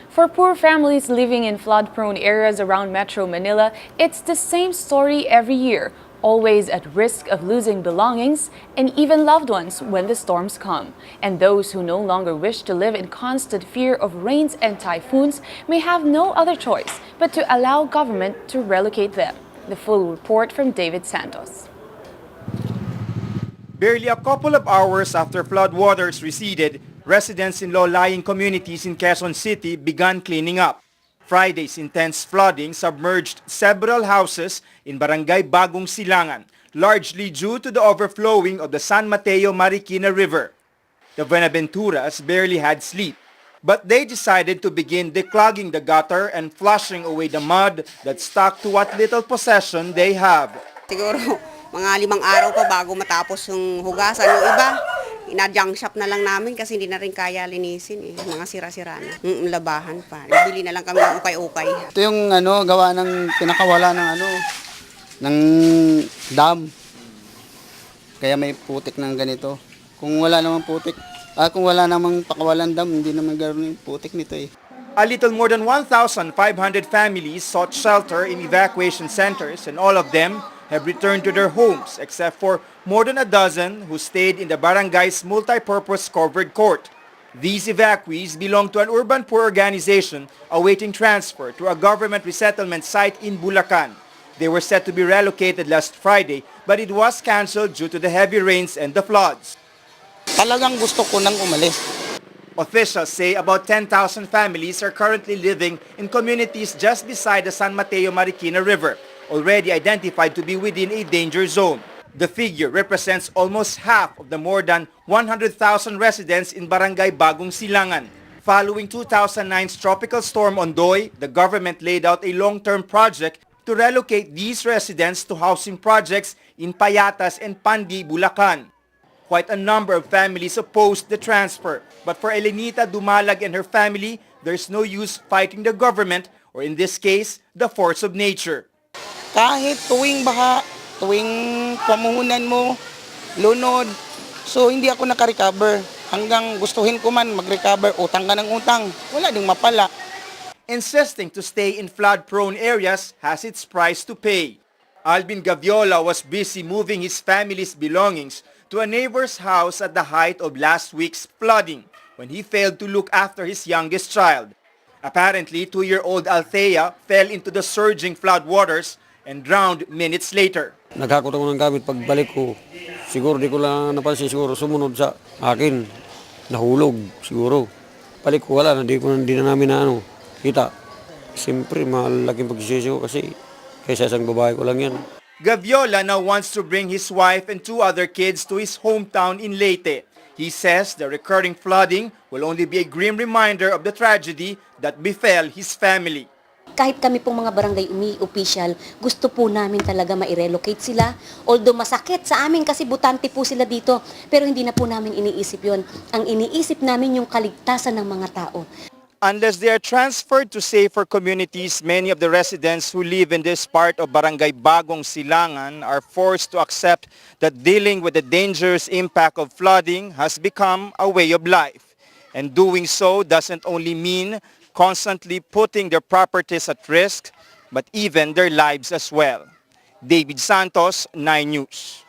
For poor families living in flood-prone areas around Metro Manila, it's the same story every year, always at risk of losing belongings and even loved ones when the storms come. And those who no longer wish to live in constant fear of rains and typhoons may have no other choice but to allow government to relocate them. The full report from David Santos. Barely a couple of hours after floodwaters receded, residents in low-lying communities in Quezon City began cleaning up. Friday's intense flooding submerged several houses in Barangay Bagong Silangan, largely due to the overflowing of the San Mateo Marikina River. The Buenaventuras barely had sleep, but they decided to begin declogging the gutter and flushing away the mud that stuck to what little possession they have. Siguro mga 5 araw pa bago matapos yung hugasan. Yung iba, ina-junk shop na lang namin kasi hindi na rin kaya linisin eh. Mga sira-sira na. Labahan pa. Bili na lang kami ng ukay-ukay. Ito yung gawa ng pinakawala ng dam. Kaya may putik ng ganito. Kung wala namang pakawalan dam, hindi naman gano'n yung putik nito eh. A little more than 1,500 families sought shelter in evacuation centers, and all of them have returned to their homes except for more than a dozen who stayed in the barangay's multi-purpose covered court. These evacuees belong to an urban poor organization awaiting transfer to a government resettlement site in Bulacan. They were set to be relocated last Friday, but it was cancelled due to the heavy rains and the floods. Talagang gusto ko nang umalis. Officials say about 10,000 families are currently living in communities just beside the San Mateo Marikina River, already identified to be within a danger zone. The figure represents almost half of the more than 100,000 residents in Barangay Bagong Silangan. Following 2009's tropical storm Ondoy, the government laid out a long-term project to relocate these residents to housing projects in Payatas and Pandi, Bulacan. Quite a number of families opposed the transfer, but for Elenita Dumalag and her family, there's no use fighting the government, or in this case, the force of nature. Kahit tuwing baha, tuwing pamuhunan mo, lunod, so hindi ako nakarecover. Hanggang gustuhin ko man mag-recover, utang ka ng utang, wala ding mapala. Insisting to stay in flood-prone areas has its price to pay. Alvin Gaviola was busy moving his family's belongings to a neighbor's house at the height of last week's flooding when he failed to look after his youngest child. Apparently, 2-year-old Althea fell into the surging floodwaters and drowned minutes later. Naghakot ako ng gamit pagbalik ko. Siguro di ko lang napansin, siguro sumunod sa akin. Nahulog siguro. Balik ko wala, hindi na namin kita. Siyempre, malaking pagsisisi ko kasi kaysa isang babae ko lang yan. Gaviola now wants to bring his wife and 2 other kids to his hometown in Leyte. He says the recurring flooding will only be a grim reminder of the tragedy that befell his family. Kahit kami pong mga barangay official, gusto po namin talaga ma-relocate sila. Although masakit sa amin kasi butante po sila dito, pero hindi na po namin iniisip yon. Ang iniisip namin yung kaligtasan ng mga tao. Unless they are transferred to safer communities, many of the residents who live in this part of Barangay Bagong Silangan are forced to accept that dealing with the dangerous impact of flooding has become a way of life. And doing so doesn't only mean constantly putting their properties at risk, but even their lives as well. David Santos, 9 News.